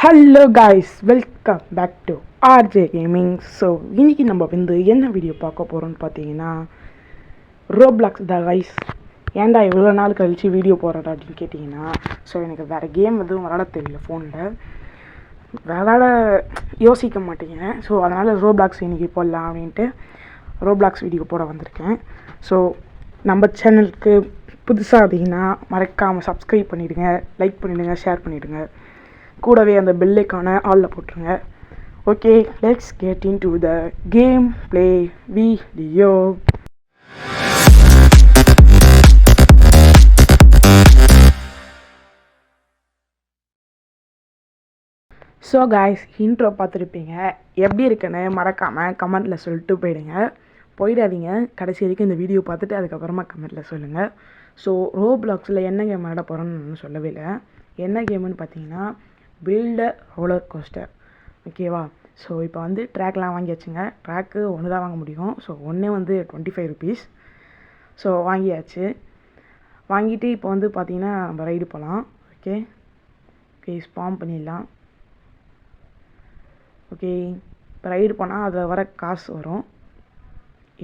Hello guys, welcome back to RJ gaming. So இன்றைக்கி நம்ம என்ன வீடியோ பார்க்க போகிறோம்னு பார்த்தீங்கன்னா ரோப்ளாக்ஸ் தான் காய்ஸ். ஏன்டா இவ்வளோ நாள் கழித்து வீடியோ போடுறதா அப்படின்னு கேட்டிங்கன்னா, ஸோ எனக்கு வேறு கேம் எதுவும் விளாட தெரியல, ஃபோனில் விளாட யோசிக்க மாட்டேங்கிறேன். ஸோ அதனால் ரோப்ளாக்ஸ் இன்றைக்கி போடலாம் அப்படின்ட்டு ரோப்ளாக்ஸ் வீடியோ போட வந்திருக்கேன். ஸோ நம்ம சேனலுக்கு புதுசாக இருந்தீங்கன்னா மறக்காமல் சப்ஸ்கிரைப் பண்ணிவிடுங்க, லைக் பண்ணிவிடுங்க, ஷேர் பண்ணிவிடுங்க. கூடவே அந்த பெல் ஐகானை ஆலில் போட்டுருங்க. Okay, let's get into the game play video. So guys, intro பார்த்துருப்பீங்க. எப்படி இருக்குன்னு மறக்காமல் கமெண்ட்டில் சொல்லிட்டு போயிடாதீங்க. கடைசி வரைக்கும் இந்த வீடியோ பார்த்துட்டு அதுக்கப்புறமா கமெண்ட்டில் சொல்லுங்கள். ஸோ ரோப்ளாக்ஸில் என்ன கேம் விளாட போகிறோன்னு நான் சொல்லவே இல்லை. என்ன கேமுன்னு பார்த்தீங்கன்னா பில்டர் ரோலர் கோஸ்டர். ஓகேவா? ஸோ இப்போ ட்ராக்லாம் வாங்கியாச்சுங்க. ட்ராக்கு ஒன்று தான் வாங்க முடியும். ஸோ ஒன்றே 25 ருபீஸ். ஸோ வாங்கியாச்சு. வாங்கிட்டு இப்போ பார்த்தீங்கன்னா நம்ம ரைடு போகலாம். ஓகே ஓகே, ஸ்பாம் பண்ணிடலாம். ஓகே, இப்போ ரைடு போனால் அதில் வர காசு வரும்.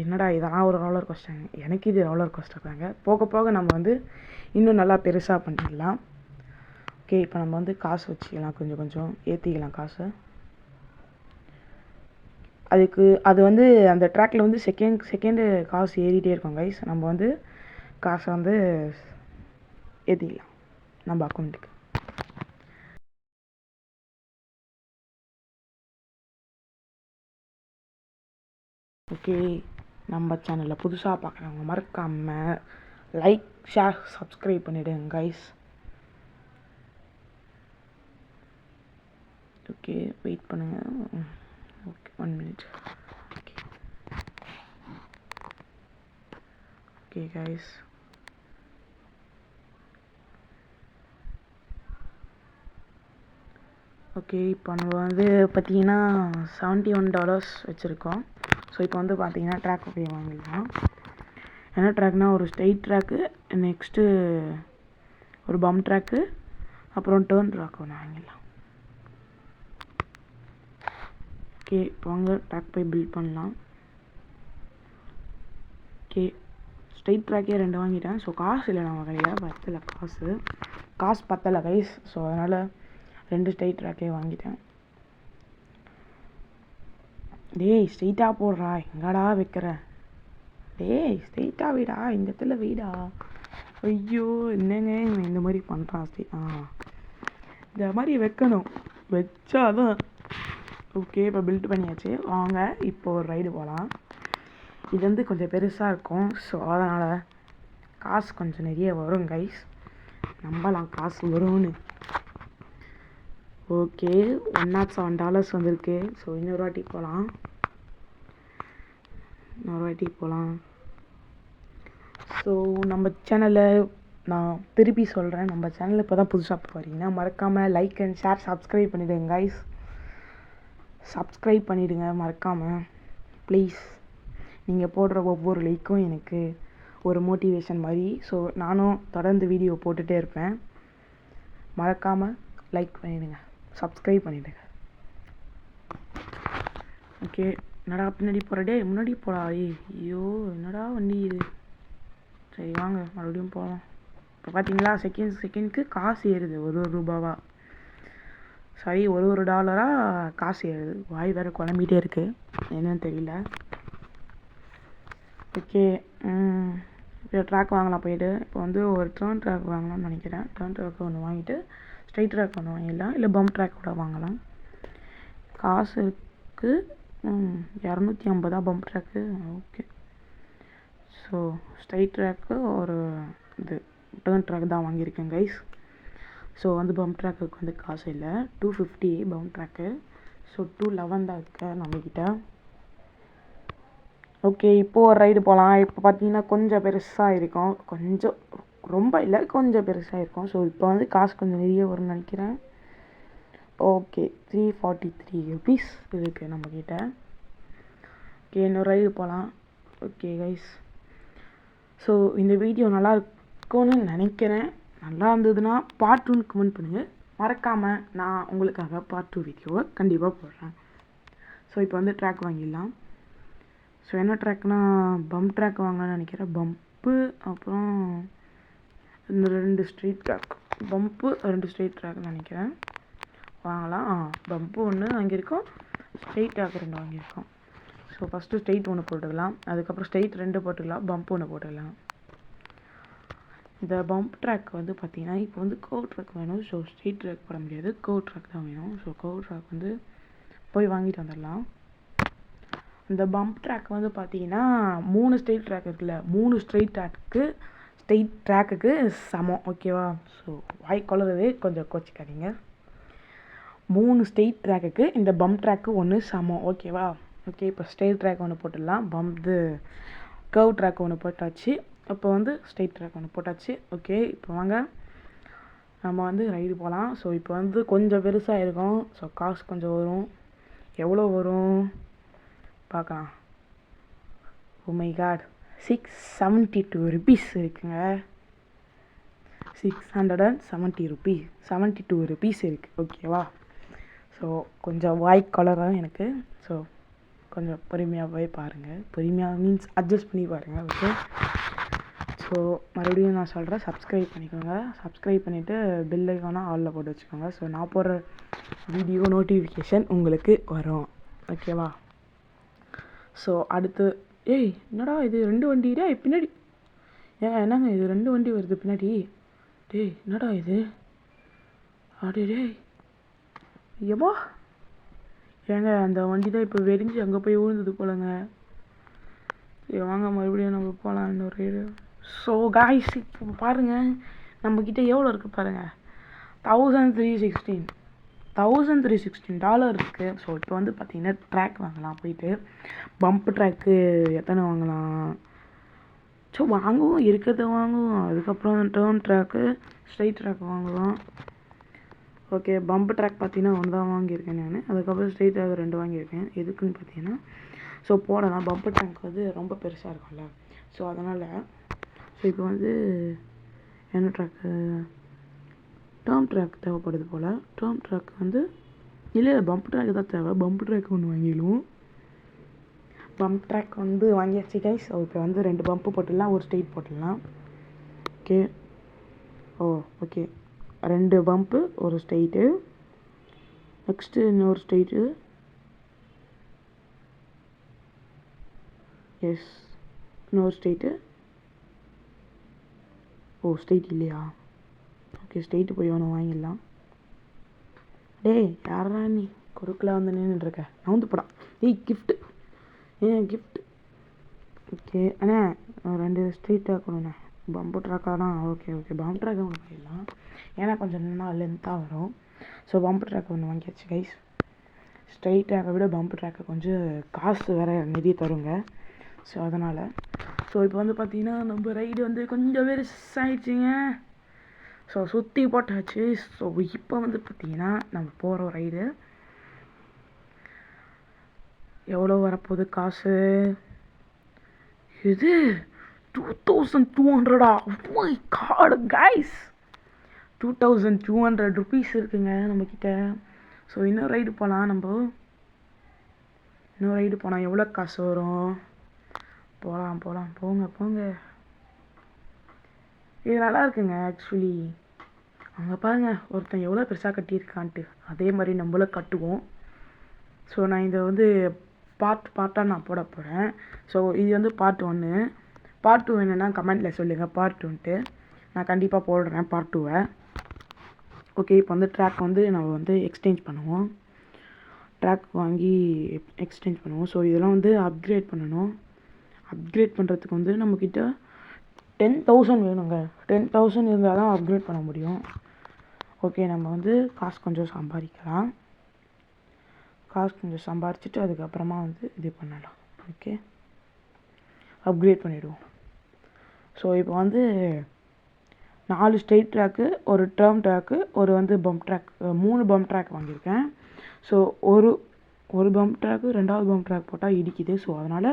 என்னடா இதெல்லாம் ஒரு ரோலர் கோஸ்டர்? எனக்கு இது ரோலர் கோஸ்டர் தாங்க. போக போக நம்ம இன்னும் நல்லா பெருசாக பண்ணிடலாம். ஓகே, இப்போ நம்ம காசு வச்சுக்கலாம், கொஞ்சம் கொஞ்சம் ஏற்றிக்கலாம் காசு. அதுக்கு அது அந்த ட்ராக்கில் செகண்டு காசு ஏறிட்டே இருக்கும் கைஸ். நம்ம காசை ஏற்றிக்கலாம் நம்ம அக்கௌண்ட்டுக்கு. ஓகே, நம்ம சேனலில் புதுசாக பார்க்குறவங்க மறக்காமல் லைக், ஷேர், சப்ஸ்கிரைப் பண்ணிவிடுங்க கைஸ். ஓகே, வெயிட் பண்ணுங்கள். Okay, 1 minute. Okay guys, okay இப்போ நம்ம பார்த்தீங்கன்னா $71 வச்சுருக்கோம். ஸோ இப்போ பார்த்தீங்கன்னா ட்ராக் போய் வாங்கிடலாம். என்ன ட்ராக்னால் ஒரு ஸ்ட்ரெயிட் ட்ராக்கு, நெக்ஸ்ட்டு ஒரு பம் ட்ராக்கு, அப்புறம் டேர்ன் ட்ராக் ஒன்று வாங்கிடலாம். ஓகே, இப்போ ட்ராக் போய் பில்ட் பண்ணலாம். ஓகே, ஸ்ட்ரெயிட் ட்ராக்கே 2 வாங்கிட்டேன். ஸோ காசு இல்லை நம்ம கையில், பத்தலை காசு பத்தலை கைஸ். ஸோ அதனால் 2 ஸ்ட்ரெயிட் ட்ராக்கே வாங்கிட்டேன். டேய் ஸ்ட்ரெயிட்டாக போடுறா, எங்கடா வைக்கிற? டேய் ஸ்ட்ரெயிட்டாக வீடா, இந்த இடத்துல வீடா? ஐயோ என்னங்க இந்த மாதிரி பண்ணுறான்? இந்த மாதிரி வைக்கணும், வச்சாதான். ஓகே, இப்போ பில்ட் பண்ணியாச்சு. வாங்க இப்போ ஒரு ரைடு போகலாம். இது கொஞ்சம் பெருசாக இருக்கும். ஸோ அதனால் காசு கொஞ்சம் நிறைய வரும் கைஸ். நம்பலாம் காசு வரும்னு. ஓகே, $107 வந்திருக்கு. ஸோ இன்னொரு வாட்டி போகலாம். ஸோ நம்ம சேனலில் நான் திருப்பி சொல்கிறேன், நம்ம சேனலில் இப்போ தான் புதுசாக போகிறீங்கன்னா மறக்காமல் லைக் அண்ட் ஷேர், சப்ஸ்கிரைப் பண்ணிவிடுங்க கைஸ். சப்ஸ்கிரைப் பண்ணிவிடுங்க மறக்காமல் ப்ளீஸ். நீங்கள் போடுற ஒவ்வொரு லைக்கும் எனக்கு ஒரு மோட்டிவேஷன் மாதிரி. ஸோ நானும் தொடர்ந்து வீடியோ போட்டுகிட்டே இருப்பேன். மறக்காமல் லைக் பண்ணிவிடுங்க, சப்ஸ்கிரைப் பண்ணிவிடுங்க. ஓகே, என்னடா பின்னாடி போகிறடே, முன்னாடி போடா. ஐயோ என்னடா வண்டி இது. சரி வாங்க மறுபடியும் போகலாம். இப்போ பார்த்தீங்களா செகண்ட்க்கு காசு ஏறுது, ஒரு ரூபாவா, சரி ஒரு $1 காசு ஏறுது. வாய் வேறு குழம்பிகிட்டே இருக்குது, என்னன்னு தெரியல. ஓகே, இப்போ ட்ராக் வாங்கலாம் போயிட்டு. இப்போ ஒரு டேர்ன் ட்ராக் வாங்கலாம்னு நினைக்கிறேன். டேர்ன் ட்ராக் ஒன்று வாங்கிட்டு ஸ்ட்ரைட் ட்ராக் ஒன்று வாங்கிடலாம், இல்லை பம் ட்ராக் கூட வாங்கலாம். காசு இருக்குது. 250 பம் track. Okay, so straight track ஒரு இது டேர்ன் ட்ராக் தான் வாங்கியிருக்கேன் கைஸ். ஸோ பம் ட்ராக்குக்கு காசு இல்லை, 250 பம் ட்ராக்கு. ஸோ 211 தான் இருக்கு நம்மக்கிட்ட. ஓகே, இப்போது ஒரு ரைடு போகலாம். இப்போ பார்த்தீங்கன்னா கொஞ்சம் பெருசாக இருக்கும், கொஞ்சம் ரொம்ப இல்லை, கொஞ்சம் பெருசாக இருக்கும். ஸோ இப்போ காசு கொஞ்சம் நிறைய வரும்னு நினைக்கிறேன். ஓகே, 343 ருபீஸ் இருக்குது நம்மக்கிட்ட. ஓகே, இன்னொரு ரைடு போகலாம். ஓகே கைஸ், ஸோ இந்த வீடியோ நல்லா இருக்கும்னு நினைக்கிறேன். நல்லா இருந்ததுன்னா பார்ட் 2 கமெண்ட் பண்ணுங்கள். மறக்காமல் நான் உங்களுக்காக பார்ட் 2 வீடியோவை கண்டிப்பாக போடுறேன். ஸோ இப்போ வந்து ட்ராக் வாங்கிடலாம். ஸோ என்ன ட்ராக்னா பம்ப் ட்ராக் வாங்கலாம்னு நினைக்கிறேன். பம்ப்பு அப்புறம் இந்த 2 ஸ்ட்ரெயிட் ட்ராக், பம்ப்பு 2 ஸ்ட்ரெயிட் ட்ராக்னு நினைக்கிறேன். வாங்கலாம். பம்ப்பு ஒன்று வாங்கியிருக்கோம், ஸ்ட்ரெயிட் ட்ராக் 2 வாங்கியிருக்கோம். ஸோ ஃபஸ்ட்டு ஸ்ட்ரெயிட் ஒன்று போட்டுக்கலாம், அதுக்கப்புறம் ஸ்ட்ரெயிட் 2 போட்டுக்கலாம், பம்ப் ஒன்று போட்டுக்கலாம். இந்த பம்ப் ட்ராக் வந்து பார்த்திங்கன்னா இப்போ வந்து கர்வ் ட்ராக் வேணும். ஸோ ஸ்ட்ரெயிட் ட்ராக் போட முடியாது, கர்வ் ட்ராக் தான் வேணும். ஸோ கர்வ் ட்ராக் வந்து போய் வாங்கிட்டு வந்துடலாம். இந்த பம்ப் ட்ராக் வந்து பார்த்திங்கன்னா 3 ஸ்ட்ரெயிட் ட்ராக் இருக்குல்ல, 3 ஸ்ட்ரெயிட் ட்ராக்குக்கு சமம். ஓகேவா? ஸோ வாய் கொள்ளவே கொஞ்சம் கோச்சிக்காதீங்க. 3 ஸ்ட்ரெயிட் ட்ராக்குக்கு இந்த பம்ப் ட்ராக்கு ஒன்று சமம். ஓகேவா? ஓகே, இப்போ ஸ்ட்ரெயிட் ட்ராக் ஒன்று போட்டுடலாம். கர்வ் ட்ராக் ஒன்று போட்டாச்சு. இப்போ வந்து ஸ்ட்ரெயிட் ட்ராக் ஒன்று போட்டாச்சு. ஓகே, இப்போ வாங்க நம்ம வந்து ரைடு போகலாம். ஸோ இப்போ வந்து கொஞ்சம் பெருசாக இருக்கும். ஸோ காசு கொஞ்சம் வரும். எவ்வளோ வரும் பார்க்கலாம். ஓ மை காட், 672 ருபீஸ் இருக்குங்க. 672 ருபீஸ் இருக்குது. ஓகேவா? ஸோ கொஞ்சம் வாய் கலரும் எனக்கு. ஸோ கொஞ்சம் பொறுமையாக போய் பாருங்கள். பொறுமையாக மீன்ஸ் அட்ஜஸ்ட் பண்ணி பாருங்கள். ஓகே, ஸோ மறுபடியும் நான் சொல்கிறேன், சப்ஸ்கிரைப் பண்ணிக்கோங்க. சப்ஸ்கிரைப் பண்ணிவிட்டு பெல் ஐக்கானை ஆலில் போட்டு வச்சுக்கோங்க. ஸோ நான் போடுற வீடியோ நோட்டிஃபிகேஷன் உங்களுக்கு வரும். ஓகேவா? ஸோ அடுத்து என்னடா இது 2 வண்டிடா பின்னாடி. என்னங்க இது 2 வண்டி வருது பின்னாடி. என்னடா இது? ஏமா ஏங்க அந்த வண்டி தான் இப்போ வெடிஞ்சு அங்கே போய் விழுந்தது போலங்க. வாங்க மறுபடியும் நம்ம போகலாம் இன்னொரு ரைடு. ஸோ காய்ஸ், இப்போ பாருங்கள் நம்மக்கிட்ட எவ்வளோ இருக்குது பாருங்கள். $1316 இருக்குது. ஸோ இப்போ வந்து பார்த்திங்கன்னா ட்ராக் வாங்கலாம். போயிட்டு பம்ப் ட்ராக்கு எத்தனை வாங்கலாம்? ஸோ வாங்குவோம், இருக்கிறத வாங்குவோம். அதுக்கப்புறம் டேர்ன் ட்ராக்கு, ஸ்ட்ரெயிட் ட்ராக் வாங்குவோம். ஓகே, பம்ப் ட்ராக் பார்த்தீங்கன்னா 1 தான் வாங்கியிருக்கேன் நான். அதுக்கப்புறம் ஸ்ட்ரெயிட் ட்ராக் 2 வாங்கியிருக்கேன். எதுக்குன்னு பார்த்தீங்கன்னா ஸோ போடலாம். பம்ப் ட்ராக் வந்து ரொம்ப பெருசாக இருக்கும்ல, ஸோ அதனால். ஸோ இப்போ வந்து என்ன ட்ராக்கு, டேர்ம் ட்ராக் தேவைப்படுது போல். டேர்ம் ட்ராக் வந்து இல்லை பம்ப் ட்ராக் தான் தேவை. பம்ப் ட்ராக் ஒன்று வாங்கிடுவோம். பம்ப் ட்ராக் வந்து வாங்கியாச்சு கைஸ். ஸோ இப்போ வந்து 2 பம்ப்பு போட்டுடலாம், ஒரு ஸ்ட்ரெயிட் போட்டுடலாம். ஓகே, ஓகே 2 பம்ப்பு, ஒரு ஸ்ட்ரெயிட்டு. நெக்ஸ்ட்டு இன்னொரு ஸ்ட்ரெயிட்டு. எஸ், இன்னொரு ஸ்ட்ரெயிட்டு. ஸ்ட்ரெயிட் இல்லையா? ஓகே, ஸ்ட்ரெயிட்டு போய் ஒன்று வாங்கிடலாம். யாரா நீ குறுக்கில் வந்து நின்றுருக்க? நான் வந்து போடா. Gift gift. ஓகே அண்ணா 2 ஸ்ட்ரெயிட் ட்ராக் பம்பு ட்ராக்கானா. ஓகே பம்ப் ட்ராக் ஒன்று பண்ணிடலாம், ஏன்னா கொஞ்சம் லென்த்தாக வரும். ஸோ பம்ப் ட்ராக் ஒன்று வாங்கியாச்சு கைஸ். ஸ்ட்ரெயிட் ட்ராக்கை விட பம்ப் ட்ராக்கை கொஞ்சம் காசு வேறு நிறைய தருங்க. ஸோ அதனால் இப்போ வந்து பார்த்திங்கன்னா நம்ம ரைடு வந்து கொஞ்சம் பெருசாகிடுச்சிங்க. ஸோ சுற்றி போட்டாச்சு. ஸோ இப்போ வந்து பார்த்திங்கன்னா நம்ம போகிற ரைடு எவ்வளோ வரப்போகுது காசு? இது 2200. மை காட் கைஸ், 2200 ருபீஸ் இருக்குங்க நம்மக்கிட்ட. ஸோ இன்னொரு ரைடு போகலாம். இன்னொரு ரைடு போனால் எவ்வளோ காசு வரும்? போகலாம் போங்க. இது நல்லா இருக்குங்க ஆக்சுவலி. அங்கே பாருங்கள் ஒருத்தன் எவ்வளோ பெருசாக கட்டியிருக்கான்ட்டு, அதே மாதிரி நம்மளும் கட்டுவோம். ஸோ நான் இதை வந்து பார்ட்டாக நான் போட போகிறேன். ஸோ இது வந்து பார்ட் 1. பார்ட் 2 என்னென்னா கமெண்ட்டில் சொல்லுங்கள் பார்ட் 2ன்ட்டு. நான் கண்டிப்பாக போடுறேன் பார்ட் 2. ஓகே, இப்போ வந்து ட்ராக் வந்து நம்ம வந்து எக்ஸ்சேஞ்ச் பண்ணுவோம். ட்ராக் வாங்கி எக்ஸ்சேஞ்ச் பண்ணுவோம். ஸோ இதெல்லாம் வந்து அப்கிரேட் பண்ணணும். அப்கிரேட் பண்ணுறதுக்கு வந்து நம்மக்கிட்ட 10,000 வேணுங்க. 10,000 இருந்தால் தான் அப்கிரேட் பண்ண முடியும். ஓகே, நம்ம வந்து காசு கொஞ்சம் சம்பாதிக்கலாம். காசு கொஞ்சம் சம்பாரிச்சிட்டு அதுக்கப்புறமா வந்து இது பண்ணலாம். ஓகே, அப்கிரேட் பண்ணிவிடுவோம். ஸோ இப்போ வந்து 4 ஸ்ட்ரெயிட் ட்ராக்கு, ஒரு டேர்ம் ட்ராக்கு, ஒரு வந்து பம்ப் ட்ராக், 3 பம்ப் ட்ராக் வாங்கியிருக்கேன். ஸோ ஒரு பம்ப் ட்ராக்கு 2வது பம்ப் ட்ராக் போட்டால் இடிக்குது. ஸோ அதனால்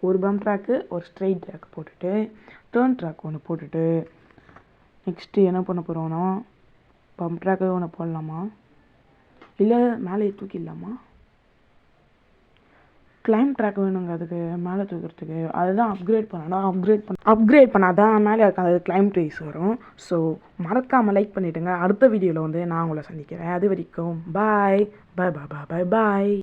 ஒரு பம்ப் ட்ராக்கு, ஒரு ஸ்ட்ரெயிட் ட்ராக் போட்டுட்டு டேர்ன் ட்ராக் ஒன்று போட்டுட்டு நெக்ஸ்ட்டு என்ன பண்ண போகிறோன்னா பம்ப் ட்ராக்கே ஒன்று போடலாமா, இல்லை மேலே தூக்கிடலாமா? கிளைம் ட்ராக் வேணுங்க அதுக்கு மேலே தூக்கிறதுக்கு. அதுதான் அப்கிரேட் பண்ணாதான் மேலே இருக்க அது கிளைம் ட்ரீஸ் வரும். ஸோ மறக்காமல் லைக் பண்ணிவிடுங்க. அடுத்த வீடியோவில் வந்து நான் உங்களை சந்திக்கிறேன். அது வரைக்கும் பாய் பாய் பாய் பாய் பாய் பாய்.